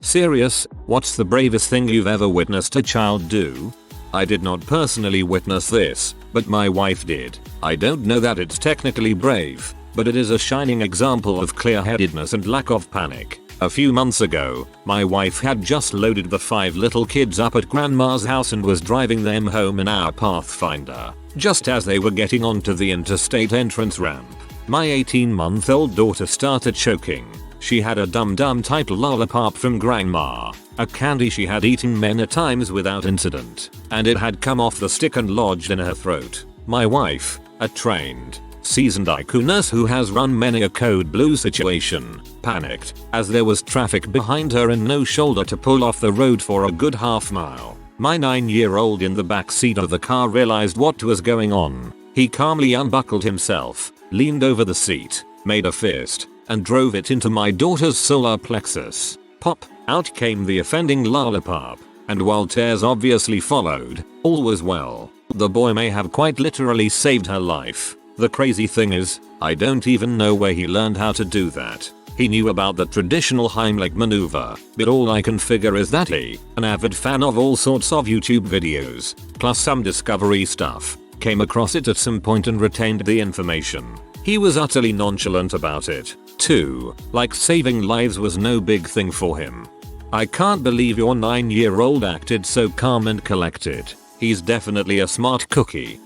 Serious, what's the bravest thing you've ever witnessed a child do? I did not personally witness this, but my wife did. I don't know that it's technically brave, but it is a shining example of clear-headedness and lack of panic. A few months ago, my wife had just loaded the 5 little kids up at grandma's house and was driving them home in our Pathfinder. Just as they were getting onto the interstate entrance ramp, my 18-month-old daughter started choking. She had a Dum Dum type lollipop from grandma, a candy she had eaten many times without incident, and it had come off the stick and lodged in her throat. My wife, a trained, seasoned IQ nurse who has run many a code blue situation, panicked as there was traffic behind her and no shoulder to pull off the road for a good half mile. My 9-year-old in the back seat of the car realized what was going on. He calmly unbuckled himself, leaned over the seat, made a fist, and drove it into my daughter's solar plexus. Pop, out came the offending lollipop, and while tears obviously followed, all was well. The boy may have quite literally saved her life. The crazy thing is, I don't even know where he learned how to do that. He knew about the traditional Heimlich maneuver, but all I can figure is that he, an avid fan of all sorts of YouTube videos, plus some Discovery stuff, came across it at some point and retained the information. He was utterly nonchalant about it, too, like saving lives was no big thing for him. I can't believe your 9-year-old acted so calm and collected. He's definitely a smart cookie.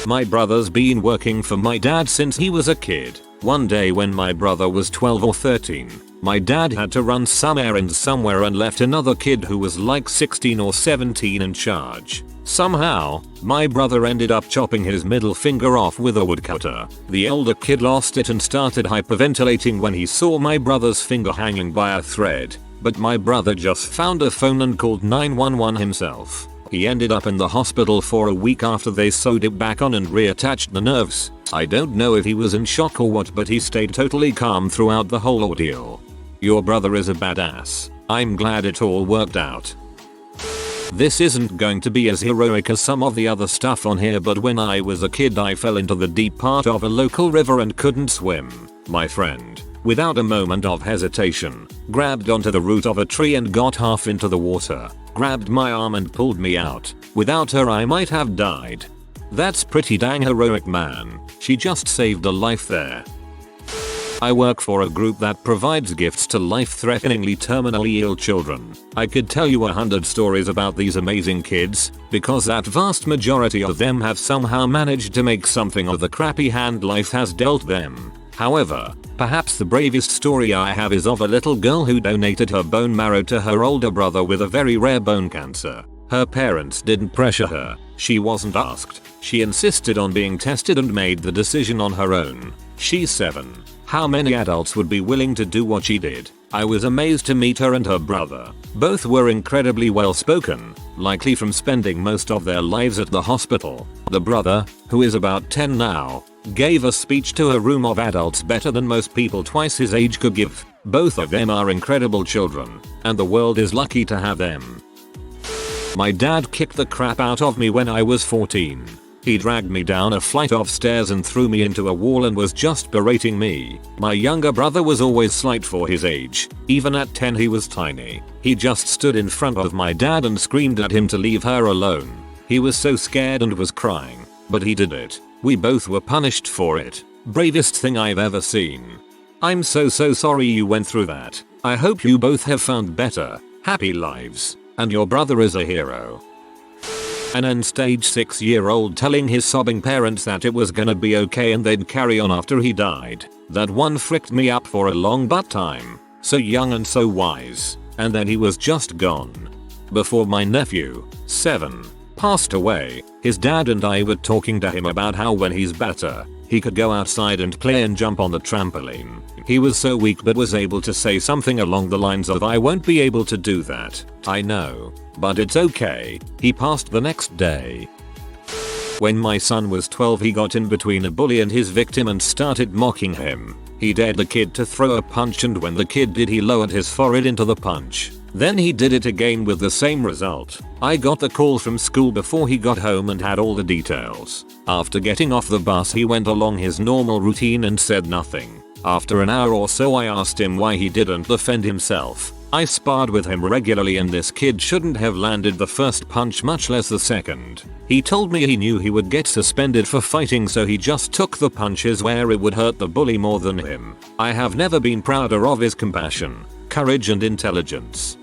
My brother's been working for my dad since he was a kid. One day when my brother was 12 or 13, my dad had to run some errands somewhere and left another kid who was like 16 or 17 in charge. Somehow, my brother ended up chopping his middle finger off with a woodcutter. The older kid lost it and started hyperventilating when he saw my brother's finger hanging by a thread, but my brother just found a phone and called 911 himself. He ended up in the hospital for a week after they sewed it back on and reattached the nerves. I don't know if he was in shock or what, but he stayed totally calm throughout the whole ordeal. Your brother is a badass. I'm glad it all worked out. This isn't going to be as heroic as some of the other stuff on here, but when I was a kid I fell into the deep part of a local river and couldn't swim. My friend, without a moment of hesitation, grabbed onto the root of a tree and got half into the water, grabbed my arm and pulled me out. Without her I might have died. That's pretty dang heroic, man. She just saved a life there. I work for a group that provides gifts to life-threateningly terminally ill children. I could tell you 100 stories about these amazing kids, because that vast majority of them have somehow managed to make something of the crappy hand life has dealt them. However, perhaps the bravest story I have is of a little girl who donated her bone marrow to her older brother with a very rare bone cancer. Her parents didn't pressure her, she wasn't asked, she insisted on being tested and made the decision on her own. She's 7. How many adults would be willing to do what she did? I was amazed to meet her and her brother. Both were incredibly well spoken, likely from spending most of their lives at the hospital. The brother, who is about 10 now, gave a speech to a room of adults better than most people twice his age could give. Both of them are incredible children, and the world is lucky to have them. My dad kicked the crap out of me when I was 14. He dragged me down a flight of stairs and threw me into a wall and was just berating me. My younger brother was always slight for his age. Even at 10 he was tiny. He just stood in front of my dad and screamed at him to leave her alone. He was so scared and was crying, but he did it. We both were punished for it. Bravest thing I've ever seen. I'm so sorry you went through that. I hope you both have found better, happy lives, and your brother is a hero. An end-stage 6-year-old telling his sobbing parents that it was gonna be okay and they'd carry on after he died. That one fricked me up for a long butt time. So young and so wise. And then he was just gone. Before my nephew, 7, passed away, his dad and I were talking to him about how when he's better, he could go outside and play and jump on the trampoline. He was so weak but was able to say something along the lines of, "I won't be able to do that. I know. But it's okay." He passed the next day. When my son was 12 he got in between a bully and his victim and started mocking him. He dared the kid to throw a punch and when the kid did he lowered his forehead into the punch. Then he did it again with the same result. I got the call from school before he got home and had all the details. After getting off the bus he went along his normal routine and said nothing. After an hour or so I asked him why he didn't defend himself. I sparred with him regularly and this kid shouldn't have landed the first punch, much less the second. He told me he knew he would get suspended for fighting, so he just took the punches where it would hurt the bully more than him. I have never been prouder of his compassion, courage and intelligence.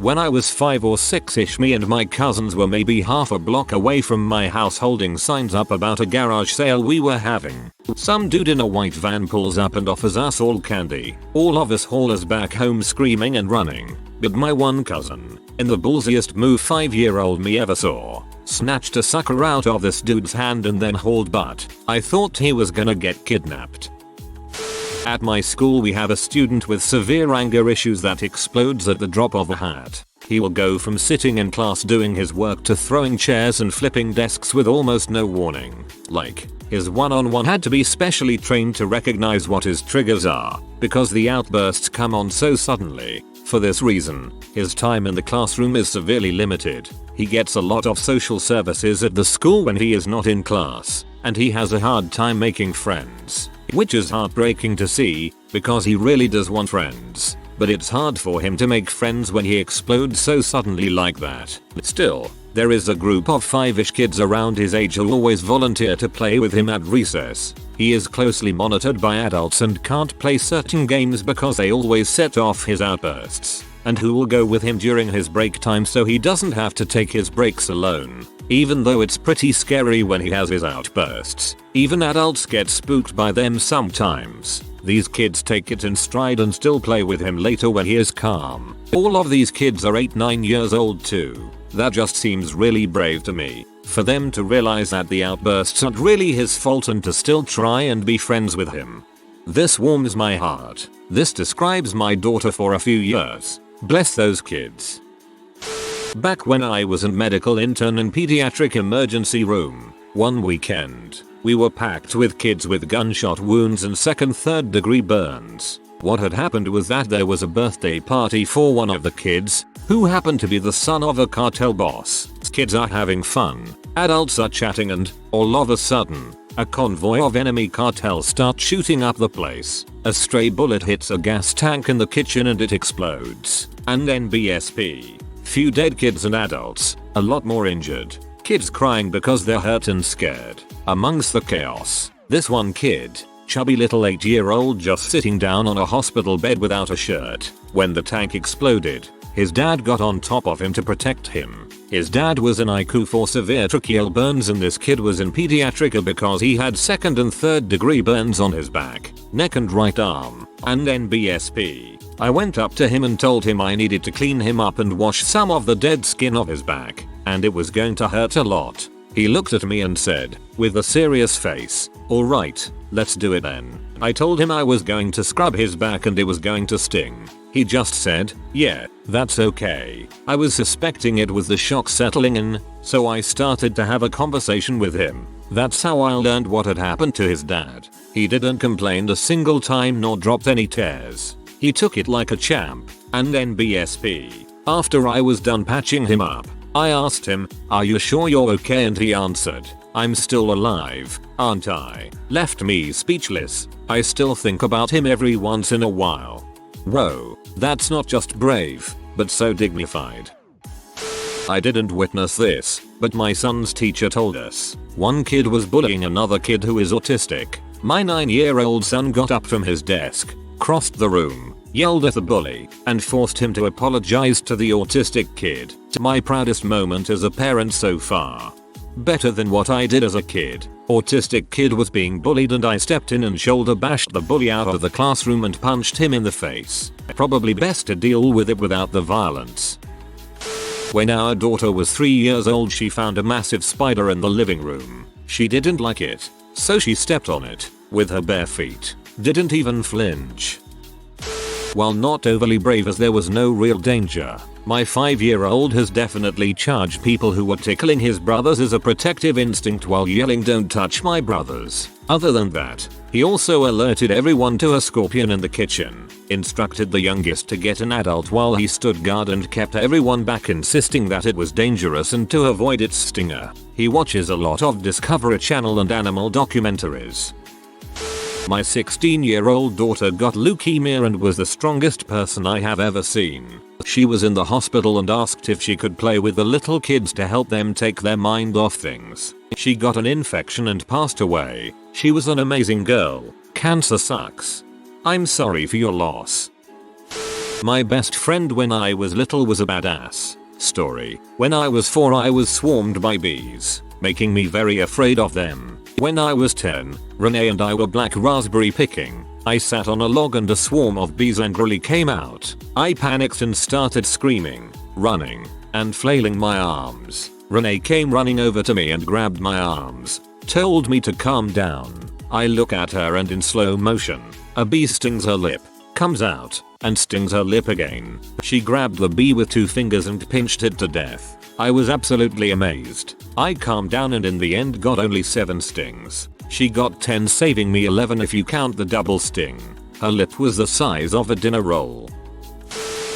When I was 5 or 6ish, me and my cousins were maybe half a block away from my house holding signs up about a garage sale we were having. Some dude in a white van pulls up and offers us all candy. All of us haul us back home screaming and running. But my one cousin, in the ballsiest move 5-year-old me ever saw, snatched a sucker out of this dude's hand and then hauled butt. I thought he was gonna get kidnapped. At my school we have a student with severe anger issues that explodes at the drop of a hat. He will go from sitting in class doing his work to throwing chairs and flipping desks with almost no warning. Like, his one-on-one had to be specially trained to recognize what his triggers are, because the outbursts come on so suddenly. For this reason, his time in the classroom is severely limited. He gets a lot of social services at the school when he is not in class, and he has a hard time making friends. Which is heartbreaking to see, because he really does want friends. But it's hard for him to make friends when he explodes so suddenly like that. Still, there is a group of 5ish kids around his age who always volunteer to play with him at recess. He is closely monitored by adults and can't play certain games because they always set off his outbursts, and who will go with him during his break time so he doesn't have to take his breaks alone. Even though it's pretty scary when he has his outbursts, even adults get spooked by them sometimes. These kids take it in stride and still play with him later when he is calm. All of these kids are 8-9 years old too. That just seems really brave to me. For them to realize that the outbursts aren't really his fault and to still try and be friends with him. This warms my heart. This describes my daughter for a few years. Bless those kids. Back when I was a medical intern in pediatric emergency room, one weekend, we were packed with kids with gunshot wounds and 2nd-3rd degree burns. What had happened was that there was a birthday party for one of the kids, who happened to be the son of a cartel boss. Kids are having fun, adults are chatting, and, all of a sudden, a convoy of enemy cartels start shooting up the place. A stray bullet hits a gas tank in the kitchen and it explodes. And then BSP. Few dead kids and adults, a lot more injured. Kids crying because they're hurt and scared. Amongst the chaos, this one kid, chubby little 8-year-old, just sitting down on a hospital bed without a shirt. When the tank exploded, his dad got on top of him to protect him. His dad was in ICU for severe tracheal burns and this kid was in pediatrica because he had 2nd and 3rd degree burns on his back, neck and right arm, and then BSP. I went up to him and told him I needed to clean him up and wash some of the dead skin off his back, and it was going to hurt a lot. He looked at me and said, with a serious face, "Alright, let's do it then." I told him I was going to scrub his back and it was going to sting. He just said, "Yeah, that's okay." I was suspecting it was the shock settling in, so I started to have a conversation with him. That's how I learned what had happened to his dad. He didn't complain a single time nor dropped any tears. He took it like a champ, and then BSP. After I was done patching him up, I asked him, "Are you sure you're okay?" and he answered, "I'm still alive, aren't I?" Left me speechless. I still think about him every once in a while. Whoa, that's not just brave, but so dignified. I didn't witness this, but my son's teacher told us. One kid was bullying another kid who is autistic. My 9-year-old son got up from his desk, crossed the room, yelled at the bully, and forced him to apologize to the autistic kid. My proudest moment as a parent so far. Better than what I did as a kid. Autistic kid was being bullied and I stepped in and shoulder bashed the bully out of the classroom and punched him in the face. Probably best to deal with it without the violence. When our daughter was 3 years old, she found a massive spider in the living room. She didn't like it, so she stepped on it with her bare feet. Didn't even flinch. While not overly brave as there was no real danger, my 5-year-old has definitely charged people who were tickling his brothers as a protective instinct while yelling, "Don't touch my brothers." Other than that, he also alerted everyone to a scorpion in the kitchen, instructed the youngest to get an adult while he stood guard and kept everyone back, insisting that it was dangerous and to avoid its stinger. He watches a lot of Discovery Channel and animal documentaries. My 16-year-old daughter got leukemia and was the strongest person I have ever seen. She was in the hospital and asked if she could play with the little kids to help them take their mind off things. She got an infection and passed away. She was an amazing girl. Cancer sucks. I'm sorry for your loss. My best friend when I was little was a badass. Story. When I was 4 I was swarmed by bees, making me very afraid of them. When I was 10, Renee and I were black raspberry picking. I sat on a log and a swarm of bees angrily came out. I panicked and started screaming, running, and flailing my arms. Renee came running over to me and grabbed my arms, told me to calm down. I look at her and in slow motion, a bee stings her lip, comes out, and stings her lip again. She grabbed the bee with 2 fingers and pinched it to death. I was absolutely amazed. I calmed down and in the end got only 7 stings. She got 10, saving me 11 if you count the double sting. Her lip was the size of a dinner roll.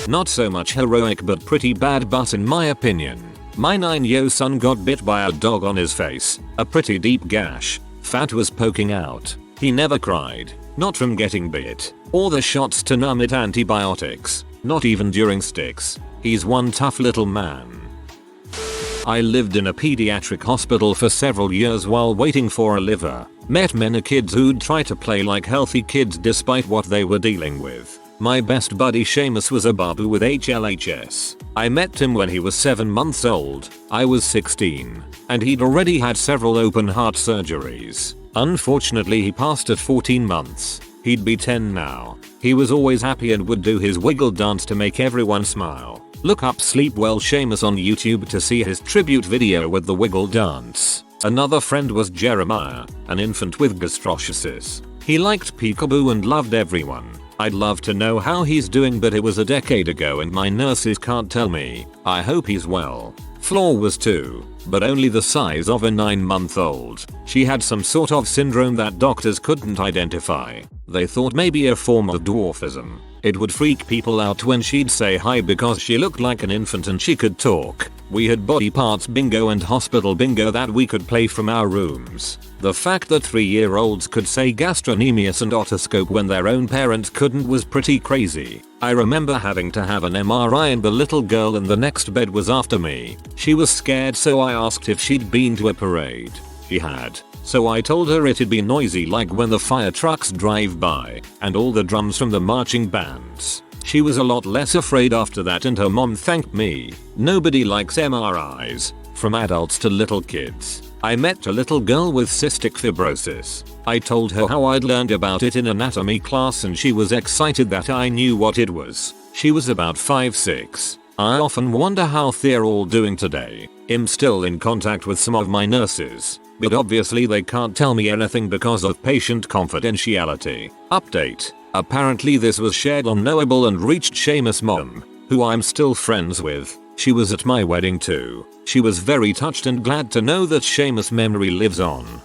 Not so much heroic but pretty bad but in my opinion. My 9-year-old son got bit by a dog on his face, a pretty deep gash. Fat was poking out. He never cried, not from getting bit, or the shots to numb it, antibiotics, not even during sticks. He's one tough little man. I lived in a pediatric hospital for several years while waiting for a liver. Met many kids who'd try to play like healthy kids despite what they were dealing with. My best buddy Seamus was a babu with HLHS. I met him when he was 7 months old. I was 16, and he'd already had several open heart surgeries. Unfortunately he passed at 14 months. He'd be 10 now. He was always happy and would do his wiggle dance to make everyone smile. Look up Sleep Well Seamus on YouTube to see his tribute video with the wiggle dance. Another friend was Jeremiah, an infant with gastroschisis. He liked peekaboo and loved everyone. I'd love to know how he's doing, but it was a decade ago and my nurses can't tell me. I hope he's well. Flor was 2, but only the size of a 9-month-old. She had some sort of syndrome that doctors couldn't identify. They thought maybe a form of dwarfism. It would freak people out when she'd say hi because she looked like an infant and she could talk. We had body parts bingo and hospital bingo that we could play from our rooms. The fact that 3-year-olds could say gastrocnemius and otoscope when their own parents couldn't was pretty crazy. I remember having to have an MRI and the little girl in the next bed was after me. She was scared, so I asked if she'd been to a parade. She had. So I told her it'd be noisy like when the fire trucks drive by and all the drums from the marching bands. She was a lot less afraid after that and her mom thanked me. Nobody likes MRIs, from adults to little kids. I met a little girl with cystic fibrosis. I told her how I'd learned about it in anatomy class and she was excited that I knew what it was. She was about 5-6. I often wonder how they're all doing today. I'm still in contact with some of my nurses, but obviously they can't tell me anything because of patient confidentiality. Update. Apparently this was shared on Knowable and reached Seamus' mom, who I'm still friends with. She was at my wedding too. She was very touched and glad to know that Seamus' memory lives on.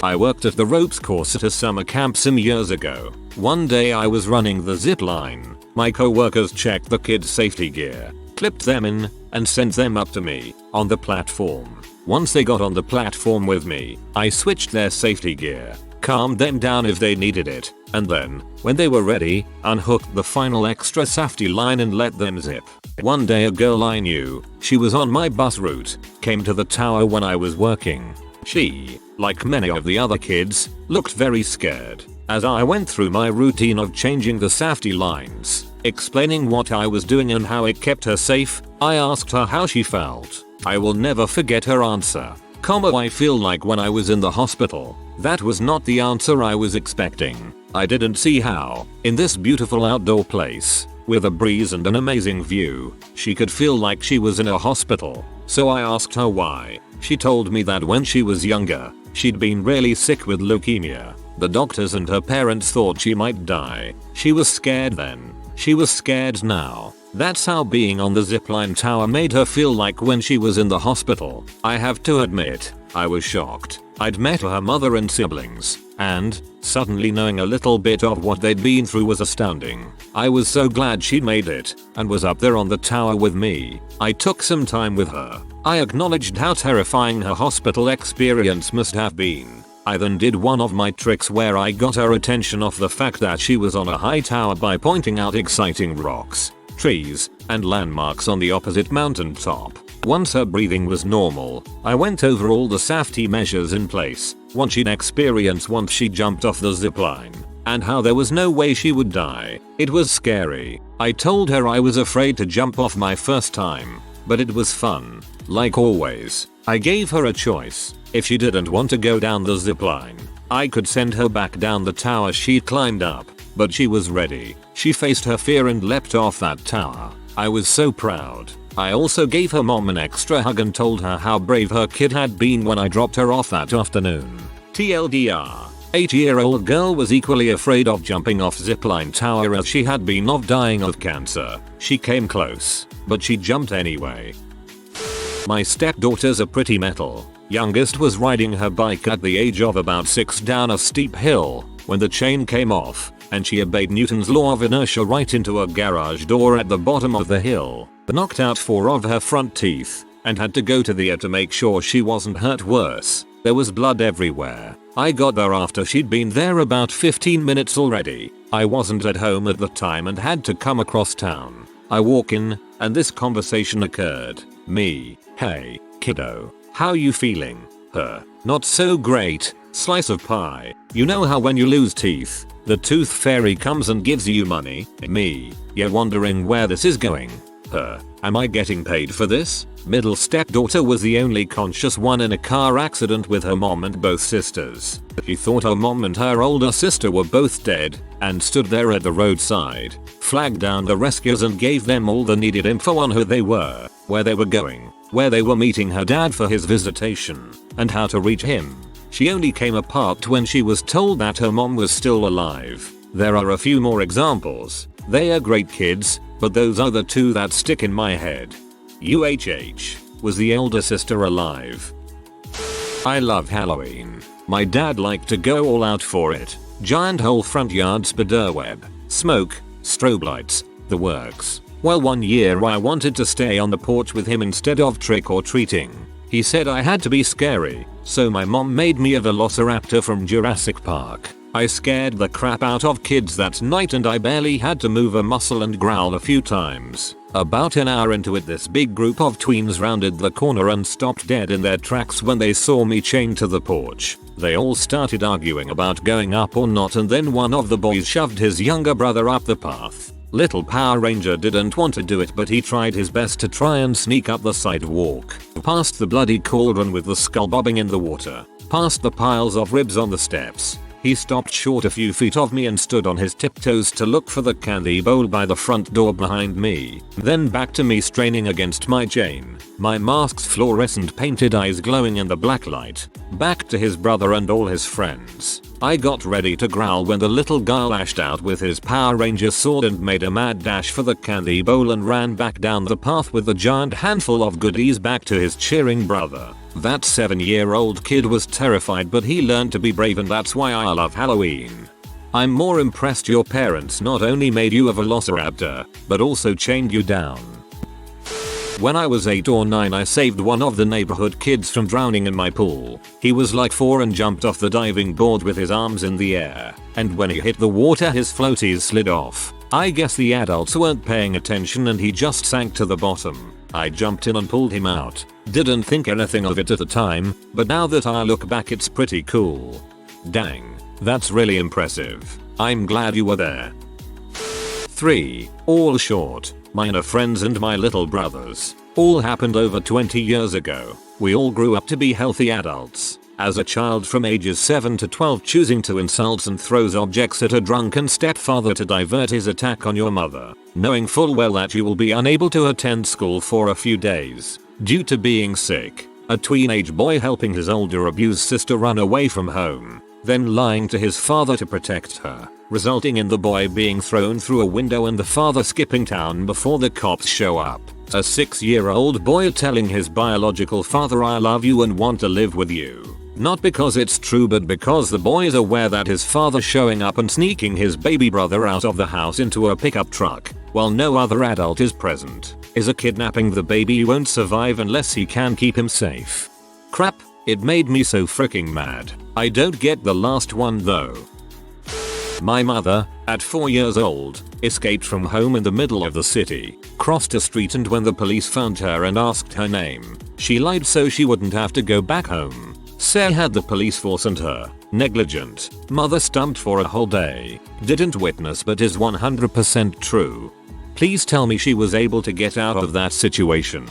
I worked at the ropes course at a summer camp some years ago. One day I was running the zip line. My co-workers checked the kids' safety gear, clipped them in, and sent them up to me on the platform. Once they got on the platform with me, I switched their safety gear, calmed them down if they needed it, and then, when they were ready, unhooked the final extra safety line and let them zip. One day a girl I knew, she was on my bus route, came to the tower when I was working. She, like many of the other kids, looked very scared. As I went through my routine of changing the safety lines, explaining what I was doing and how it kept her safe, I asked her how she felt. I will never forget her answer. I feel like when I was in the hospital. That was not the answer I was expecting. I didn't see how, in this beautiful outdoor place, with a breeze and an amazing view, she could feel like she was in a hospital. So I asked her why. She told me that when she was younger, she'd been really sick with leukemia. The doctors and her parents thought she might die. She was scared then. She was scared now. That's how being on the zipline tower made her feel like when she was in the hospital. I have to admit, I was shocked. I'd met her mother and siblings, and suddenly knowing a little bit of what they'd been through was astounding. I was so glad she'd made it and was up there on the tower with me. I took some time with her. I acknowledged how terrifying her hospital experience must have been. I then did one of my tricks where I got her attention off the fact that she was on a high tower by pointing out exciting rocks, trees, and landmarks on the opposite mountain top. Once her breathing was normal, I went over all the safety measures in place, what she'd experienced once she jumped off the zipline, and how there was no way she would die. It was scary. I told her I was afraid to jump off my first time, but it was fun. Like always, I gave her a choice. If she didn't want to go down the zipline, I could send her back down the tower she'd climbed up, but she was ready. She faced her fear and leapt off that tower. I was so proud. I also gave her mom an extra hug and told her how brave her kid had been when I dropped her off that afternoon. TLDR. 8-year-old girl was equally afraid of jumping off zipline tower as she had been of dying of cancer. She came close, but she jumped anyway. My stepdaughters are pretty metal. Youngest was riding her bike at the age of about 6 down a steep hill when the chain came off and she obeyed Newton's law of inertia right into a garage door at the bottom of the hill, knocked out 4 of her front teeth, and had to go to the ER to make sure she wasn't hurt worse. There was blood everywhere. I got there after she'd been there about 15 minutes already. I wasn't at home at the time and had to come across town. I walk in, and this conversation occurred. Me: "Hey, kiddo, how you feeling?" Her: "Not so great, slice of pie. You know how when you lose teeth, the tooth fairy comes and gives you money?" Me: "You're wondering where this is going." Her: "Am I getting paid for this?" Middle stepdaughter was the only conscious one in a car accident with her mom and both sisters. She thought her mom and her older sister were both dead and stood there at the roadside, flagged down the rescuers and gave them all the needed info on who they were, where they were going, where they were meeting her dad for his visitation, and how to reach him. She only came apart when she was told that her mom was still alive. There are a few more examples. They are great kids, but those are the 2 that stick in my head. UHH. Was the elder sister alive? I love Halloween. My dad liked to go all out for it. Giant whole front yard spiderweb, smoke, strobe lights, the works. Well, one year I wanted to stay on the porch with him instead of trick or treating. He said I had to be scary, so my mom made me a velociraptor from Jurassic Park. I scared the crap out of kids that night and I barely had to move a muscle and growl a few times. About an hour into it, this big group of tweens rounded the corner and stopped dead in their tracks when they saw me chained to the porch. They all started arguing about going up or not, and then one of the boys shoved his younger brother up the path. Little Power Ranger didn't want to do it, but he tried his best to try and sneak up the sidewalk, past the bloody cauldron with the skull bobbing in the water, past the piles of ribs on the steps. He stopped short a few feet of me and stood on his tiptoes to look for the candy bowl by the front door behind me. Then back to me straining against my chain, my mask's fluorescent painted eyes glowing in the black light. Back to his brother and all his friends. I got ready to growl when the little guy lashed out with his Power Ranger sword and made a mad dash for the candy bowl and ran back down the path with the giant handful of goodies back to his cheering brother. That 7-year-old kid was terrified, but he learned to be brave, and that's why I love Halloween. I'm more impressed your parents not only made you a velociraptor, but also chained you down. When I was 8 or 9, I saved one of the neighborhood kids from drowning in my pool. He was like 4 and jumped off the diving board with his arms in the air, and when he hit the water his floaties slid off. I guess the adults weren't paying attention and he just sank to the bottom. I jumped in and pulled him out. Didn't think anything of it at the time, but now that I look back it's pretty cool. Dang, that's really impressive. I'm glad you were there. 3. All short. Mine are friends and my little brothers. All happened over 20 years ago. We all grew up to be healthy adults. As a child from ages 7 to 12 choosing to insult and throws objects at a drunken stepfather to divert his attack on your mother, knowing full well that you will be unable to attend school for a few days due to being sick. A teenage boy helping his older abused sister run away from home, then lying to his father to protect her, resulting in the boy being thrown through a window and the father skipping town before the cops show up. A 6-year-old boy telling his biological father I love you and want to live with you. Not because it's true, but because the boy is aware that his father showing up and sneaking his baby brother out of the house into a pickup truck while no other adult is present is a kidnapping. The baby won't survive unless he can keep him safe. Crap, It made me so freaking mad. I don't get the last one though. My mother, at 4 years old, escaped from home in the middle of the city, crossed a street, and when the police found her and asked her name, she lied so she wouldn't have to go back home. Say had the police force and her negligent mother stumped for a whole day. Didn't witness but is 100% true. Please tell me she was able to get out of that situation.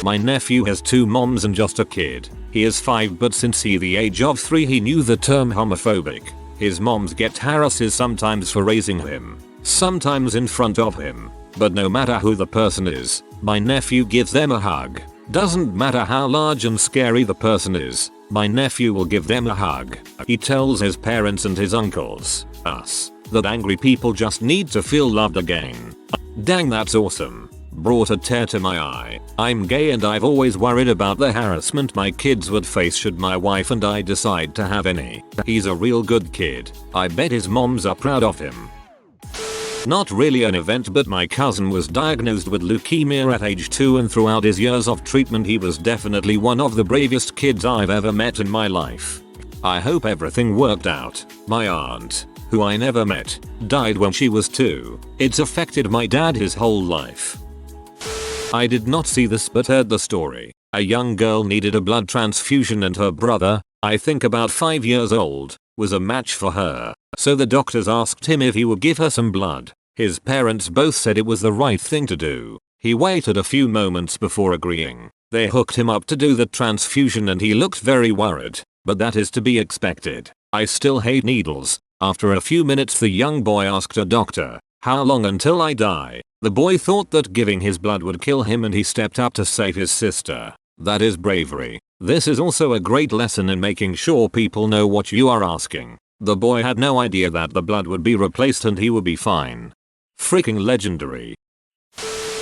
My nephew has 2 moms and just a kid. He is 5, but since the age of 3 he knew the term homophobic. His moms get harasses sometimes for raising him, sometimes in front of him, but no matter who the person is, my nephew gives them a hug. Doesn't matter how large and scary the person is, my nephew will give them a hug. He tells his parents and his uncles, us, that angry people just need to feel loved again. Dang, that's awesome. Brought a tear to my eye. I'm gay and I've always worried about the harassment my kids would face should my wife and I decide to have any. He's a real good kid. I bet his moms are proud of him. Not really an event, but my cousin was diagnosed with leukemia at age 2, and throughout his years of treatment he was definitely one of the bravest kids I've ever met in my life. I hope everything worked out. My aunt, who I never met, died when she was 2. It's affected my dad his whole life. I did not see this but heard the story. A young girl needed a blood transfusion and her brother, I think about 5 years old, was a match for her. So the doctors asked him if he would give her some blood. His parents both said it was the right thing to do. He waited a few moments before agreeing. They hooked him up to do the transfusion and he looked very worried, but that is to be expected. I still hate needles. After a few minutes the young boy asked a doctor, "How long until I die?" The boy thought that giving his blood would kill him and he stepped up to save his sister. That is bravery. This is also a great lesson in making sure people know what you are asking. The boy had no idea that the blood would be replaced and he would be fine. Freaking legendary.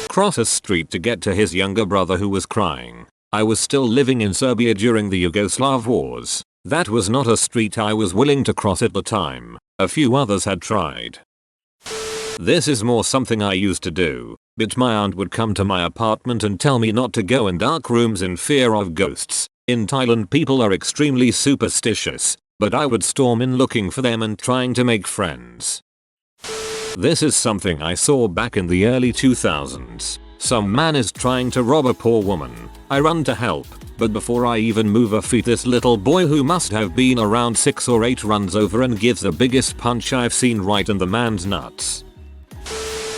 Cross a street to get to his younger brother who was crying. I was still living in Serbia during the Yugoslav wars. That was not a street I was willing to cross at the time. A few others had tried. This is more something I used to do, but my aunt would come to my apartment and tell me not to go in dark rooms in fear of ghosts. In Thailand people are extremely superstitious, but I would storm in looking for them and trying to make friends. This is something I saw back in the early 2000s. Some man is trying to rob a poor woman. I run to help, but before I even move a feet this little boy who must have been around 6 or 8 runs over and gives the biggest punch I've seen right in the man's nuts.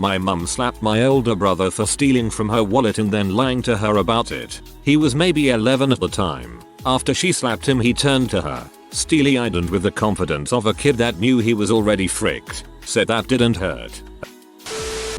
My mum slapped my older brother for stealing from her wallet and then lying to her about it. He was maybe 11 at the time. After she slapped him he turned to her, steely-eyed and with the confidence of a kid that knew he was already fricked, said that didn't hurt.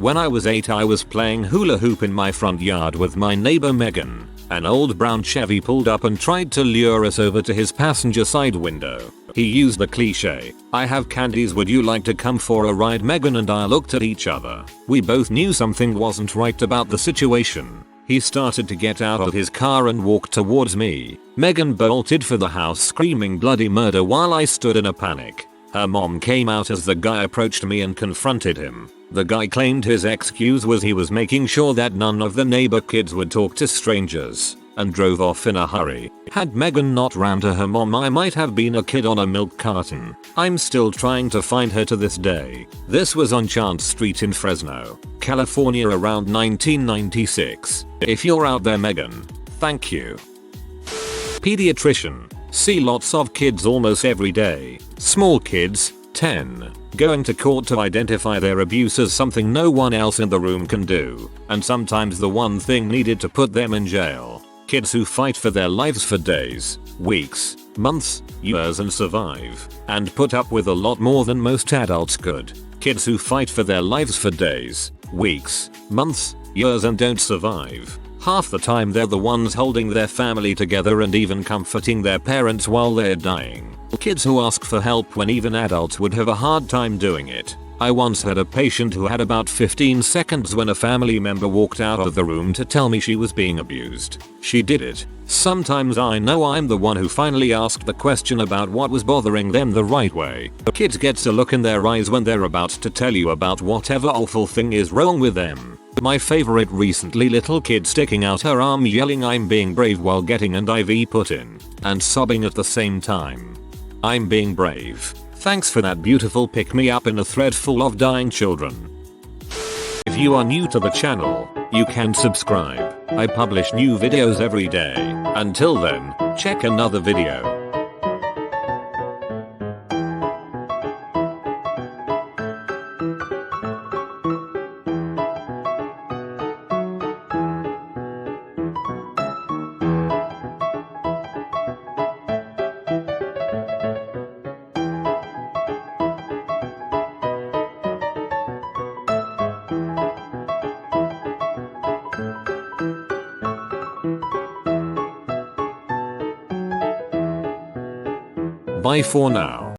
When I was 8 I was playing hula hoop in my front yard with my neighbor Megan. An old brown Chevy pulled up and tried to lure us over to his passenger side window. He used the cliche, "I have candies, would you like to come for a ride?" Megan and I looked at each other. We both knew something wasn't right about the situation. He started to get out of his car and walked towards me. Megan bolted for the house screaming bloody murder while I stood in a panic. Her mom came out as the guy approached me and confronted him. The guy claimed his excuse was he was making sure that none of the neighbor kids would talk to strangers, and drove off in a hurry. Had Megan not ran to her mom I might have been a kid on a milk carton. I'm still trying to find her to this day. This was on Chance Street in Fresno, California around 1996. If you're out there Megan, thank you. Pediatrician. See lots of kids almost every day. Small kids, 10, going to court to identify their abuse as something no one else in the room can do, and sometimes the one thing needed to put them in jail. Kids who fight for their lives for days, weeks, months, years and survive, and put up with a lot more than most adults could. Kids who fight for their lives for days, weeks, months, years and don't survive. Half the time they're the ones holding their family together and even comforting their parents while they're dying. Kids who ask for help when even adults would have a hard time doing it. I once had a patient who had about 15 seconds when a family member walked out of the room to tell me she was being abused. She did it. Sometimes I know I'm the one who finally asked the question about what was bothering them the right way. Kids gets a look in their eyes when they're about to tell you about whatever awful thing is wrong with them. My favorite recently, little kid sticking out her arm yelling I'm being brave while getting an IV put in and sobbing at the same time. I'm being brave. Thanks for that beautiful pick me up in a thread full of dying children. If you are new to the channel, you can subscribe. I publish new videos every day. Until then, check another video. Bye for now.